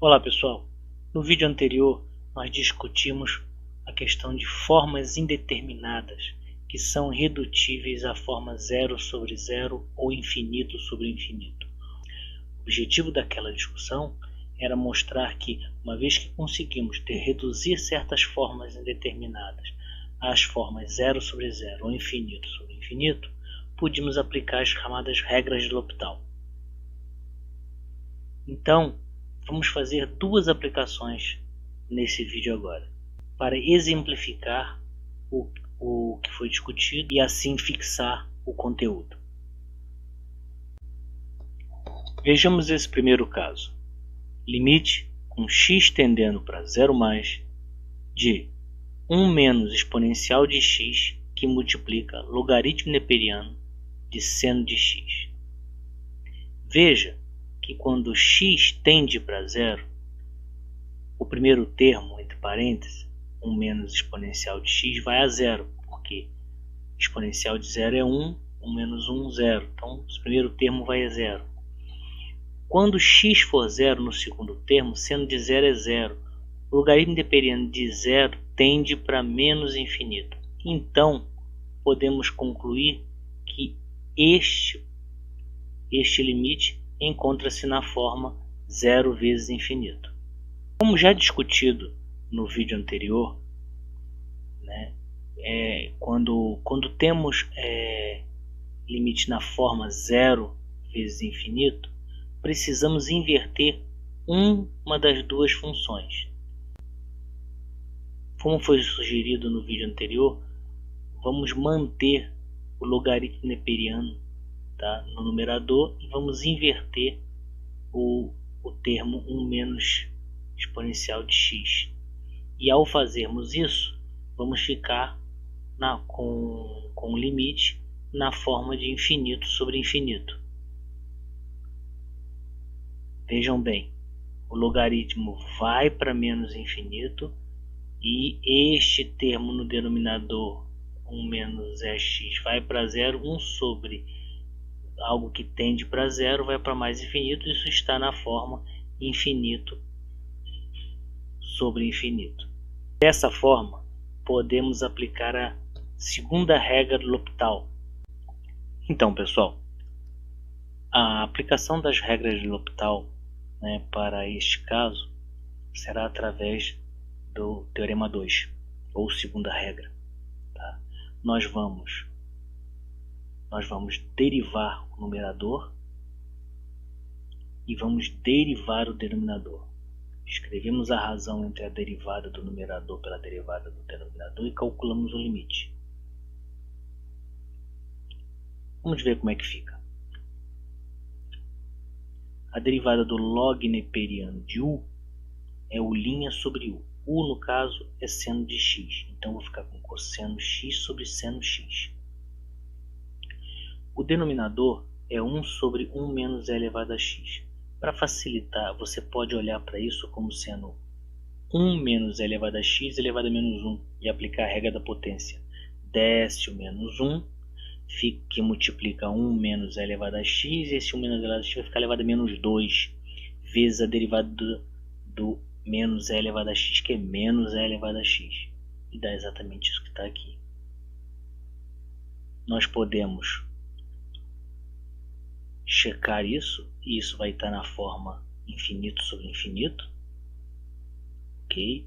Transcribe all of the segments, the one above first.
Olá pessoal, no vídeo anterior nós discutimos a questão de formas indeterminadas que são redutíveis à forma zero sobre zero ou infinito sobre infinito. O objetivo daquela discussão era mostrar que, uma vez que conseguimos reduzir certas formas indeterminadas às formas zero sobre zero ou infinito sobre infinito, podíamos aplicar as chamadas regras de L'Hopital. Então, vamos fazer duas aplicações nesse vídeo agora, para exemplificar o que foi discutido e assim fixar o conteúdo. Vejamos esse primeiro caso. Limite com x tendendo para 0 mais de 1 menos exponencial de x que multiplica logaritmo neperiano de seno de x. Veja que quando x tende para zero, o primeiro termo, entre parênteses, 1 menos exponencial de x, vai a zero, porque exponencial de zero é 1, 1 menos 1, 0. Então, o primeiro termo vai a zero. Quando x for zero no segundo termo, seno de zero é zero. O logaritmo neperiano de zero tende para menos infinito. Então, podemos concluir que este limite encontra-se na forma zero vezes infinito. Como já discutido no vídeo anterior, quando temos limite na forma zero vezes infinito, precisamos inverter uma das duas funções. Como foi sugerido no vídeo anterior, vamos manter o logaritmo neperiano no numerador e vamos inverter o termo 1 menos exponencial de x. E ao fazermos isso, vamos ficar com o limite na forma de infinito sobre infinito. Vejam bem, o logaritmo vai para menos infinito e este termo no denominador 1 menos x vai para zero, 1 sobre algo que tende para zero vai para mais infinito, isso está na forma infinito sobre infinito. Dessa forma, podemos aplicar a segunda regra do L'Hopital. Então, pessoal, a aplicação das regras de L'Hopital para este caso será através do Teorema 2, ou segunda regra. Nós vamos derivar o numerador e vamos derivar o denominador. Escrevemos a razão entre a derivada do numerador pela derivada do denominador e calculamos o limite. Vamos ver como é que fica. A derivada do log neperiano de u é u' sobre u. U, no caso, é seno de x. Então, vou ficar com cosseno x sobre seno x. O denominador é 1 sobre 1 menos e elevado a x. Para facilitar, você pode olhar para isso como sendo 1 menos e elevado a x elevado a menos 1 e aplicar a regra da potência. Desce o menos 1, que multiplica 1 menos e elevado a x, e esse 1 menos e elevado a x vai ficar elevado a menos 2 vezes a derivada do menos e elevado a x, que é menos e elevado a x. E dá exatamente isso que está aqui. Nós podemos checar isso, e isso vai estar na forma infinito sobre infinito, ok?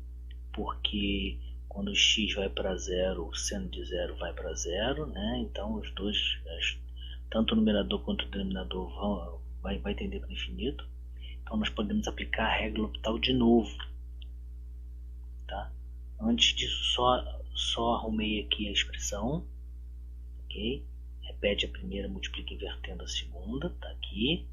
Porque quando o x vai para zero, o seno de zero vai para zero, então os dois, tanto o numerador quanto o denominador vai tender para infinito. Então nós podemos aplicar a regra L'Hopital de novo. Antes disso, só arrumei aqui a expressão, ok? Repete a primeira, multiplica invertendo a segunda, está aqui.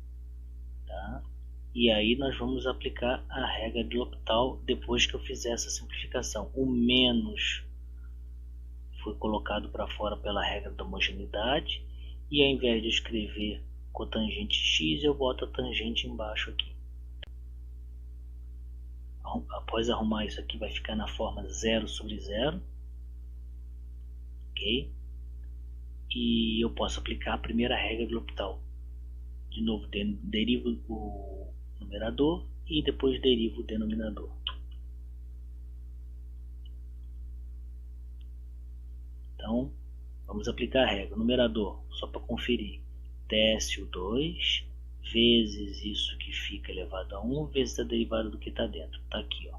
E aí nós vamos aplicar a regra de L'Hopital depois que eu fizer essa simplificação. O menos foi colocado para fora pela regra da homogeneidade, e ao invés de escrever cotangente x, eu boto a tangente embaixo aqui. Após arrumar isso aqui, vai ficar na forma 0 sobre 0, ok? E eu posso aplicar a primeira regra do L'Hopital. De novo, derivo o numerador e depois derivo o denominador. Então, vamos aplicar a regra. Numerador, só para conferir. Desce o 2 vezes isso que fica elevado a 1 vezes a derivada do que está dentro. Está aqui, ó.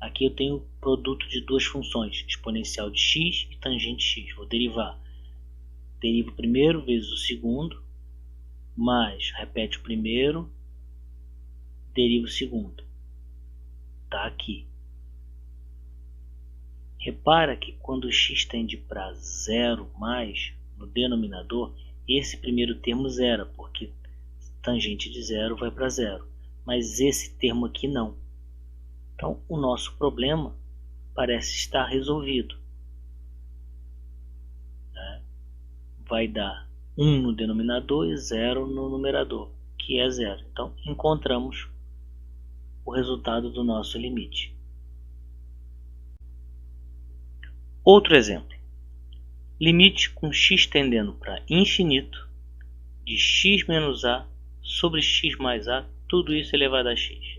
Aqui eu tenho produto de duas funções, exponencial de x e tangente x. Vou derivar. Derivo o primeiro vezes o segundo, mais, repete o primeiro, derivo o segundo. Está aqui. Repara que quando x tende para zero mais, no denominador, esse primeiro termo zera, porque tangente de zero vai para zero. Mas esse termo aqui não. Então, o nosso problema parece estar resolvido. Vai dar 1 no denominador e 0 no numerador, que é 0. Então, encontramos o resultado do nosso limite. Outro exemplo. Limite com x tendendo para infinito de x menos a sobre x mais a, tudo isso elevado a x.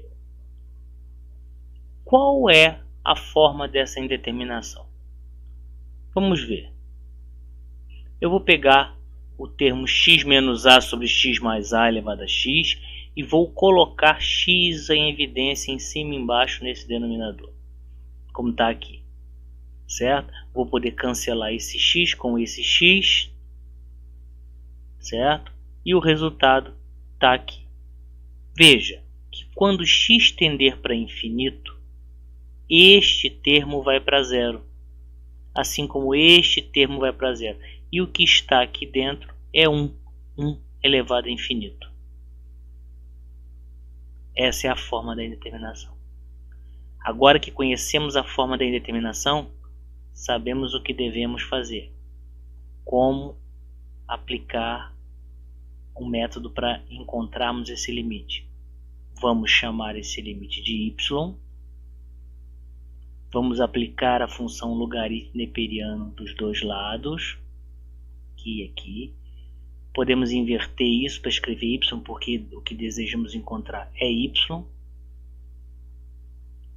Qual é a forma dessa indeterminação? Vamos ver. Eu vou pegar o termo x menos a sobre x mais a elevado a x e vou colocar x em evidência em cima e embaixo nesse denominador, como está aqui, certo? Vou poder cancelar esse x com esse x, certo? E o resultado está aqui. Veja que quando x tender para infinito, este termo vai para zero, assim como este termo vai para zero. E o que está aqui dentro é 1 elevado a infinito. Essa é a forma da indeterminação. Agora que conhecemos a forma da indeterminação, sabemos o que devemos fazer. Como aplicar um método para encontrarmos esse limite. Vamos chamar esse limite de y. Vamos aplicar a função logaritmo neperiano dos dois lados, aqui e aqui. Podemos inverter isso para escrever y, porque o que desejamos encontrar é y.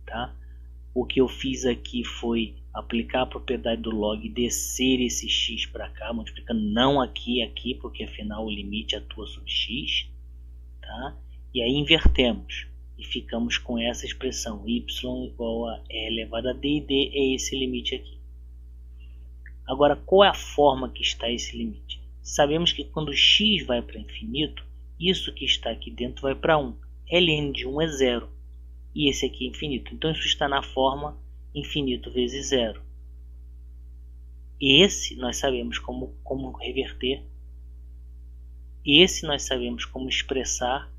Tá? O que eu fiz aqui foi aplicar a propriedade do log e descer esse x para cá, multiplicando não aqui, porque afinal o limite atua sobre x. Tá? E aí invertemos. E ficamos com essa expressão, y igual a e elevado a d, e d é esse limite aqui. Agora, qual é a forma que está esse limite? Sabemos que quando x vai para infinito, isso que está aqui dentro vai para 1. ln de 1 é 0, e esse aqui é infinito. Então, isso está na forma infinito vezes 0. Esse nós sabemos como reverter. Esse nós sabemos como expressar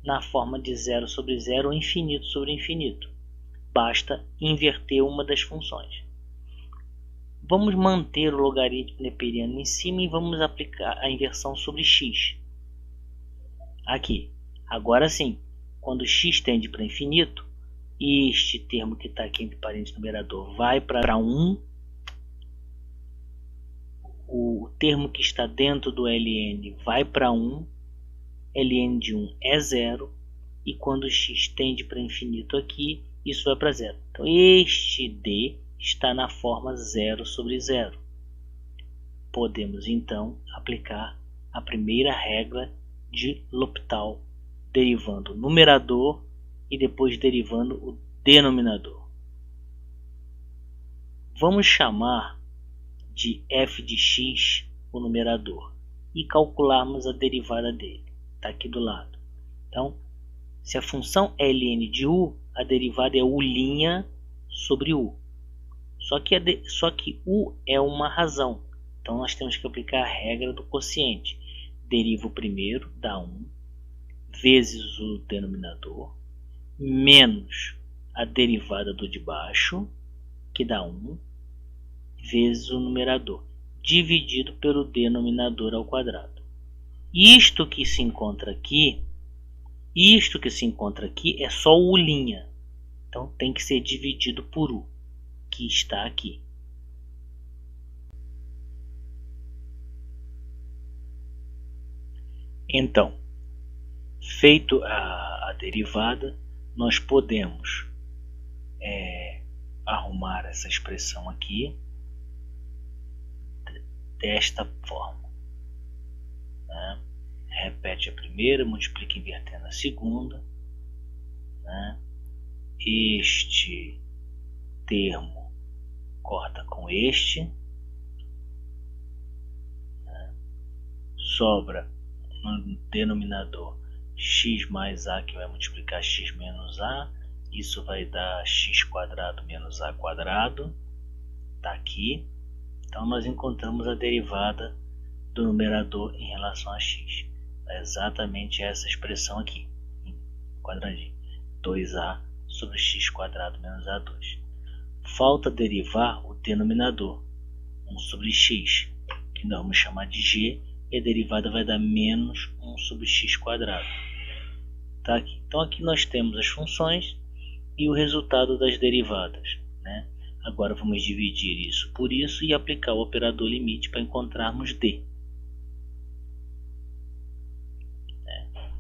na forma de 0 sobre 0 ou infinito sobre infinito. Basta inverter uma das funções. Vamos manter o logaritmo neperiano em cima e vamos aplicar a inversão sobre x. Aqui. Agora sim, quando x tende para infinito, este termo que está aqui entre parênteses numerador vai para 1. O termo que está dentro do ln vai para 1. ln de 1 é 0, e quando x tende para infinito aqui, isso vai para 0. Então, este d está na forma 0 sobre 0. Podemos, então, aplicar a primeira regra de L'Hopital, derivando o numerador e depois derivando o denominador. Vamos chamar de f de x o numerador e calcularmos a derivada dele. Está aqui do lado. Então, se a função é ln de u, a derivada é u' sobre u. Só que u é uma razão. Então, nós temos que aplicar a regra do quociente. Deriva o primeiro, dá 1, vezes o denominador, menos a derivada do de baixo, que dá 1, vezes o numerador, dividido pelo denominador ao quadrado. Isto que se encontra aqui é só o u'. Então tem que ser dividido por u, que está aqui. Então, feito a a derivada, nós podemos arrumar essa expressão aqui desta forma, né? Repete a primeira, multiplica invertendo a segunda, né? Este termo corta com este, né? Sobra no denominador x mais a, que vai multiplicar x menos a. Isso vai dar x quadrado menos a quadrado. Está aqui. Então nós encontramos a derivada do numerador em relação a x. É exatamente essa expressão aqui, quadradinho, 2a sobre x quadrado menos a2. Falta derivar o denominador, 1 sobre x, que nós vamos chamar de g, e a derivada vai dar menos 1 sobre x quadrado. Tá aqui. Então aqui nós temos as funções e o resultado das derivadas, né? Agora vamos dividir isso por isso e aplicar o operador limite para encontrarmos d.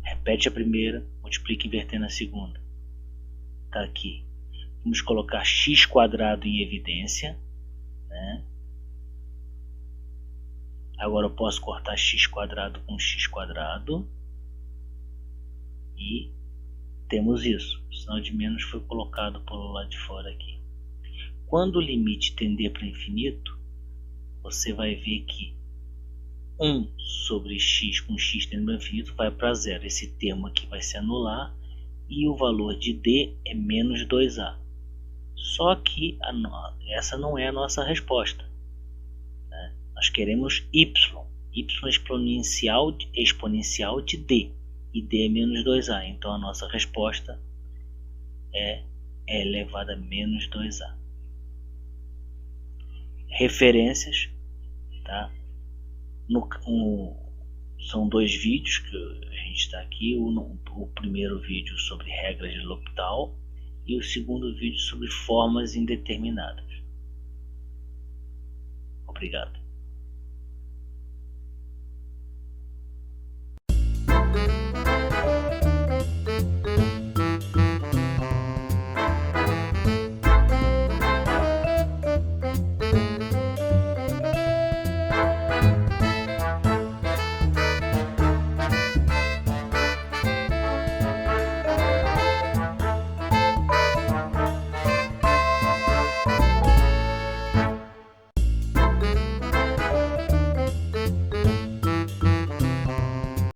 Repete a primeira, multiplica invertendo a segunda. Está aqui. Vamos colocar x quadrado em evidência, né? Agora eu posso cortar x quadrado com x quadrado. E temos isso. O sinal de menos foi colocado pelo lado de fora aqui. Quando o limite tender para infinito, você vai ver que 1 sobre x com x tendendo para infinito vai para zero. Esse termo aqui vai se anular e o valor de d é menos 2a. Só que essa não é a nossa resposta, né? Nós queremos y exponencial de d, e d é menos 2a. Então a nossa resposta é elevado a menos 2a. Referências, tá? São dois vídeos que a gente está aqui. O primeiro vídeo sobre regras de L'Hopital e o segundo vídeo sobre formas indeterminadas. Obrigado.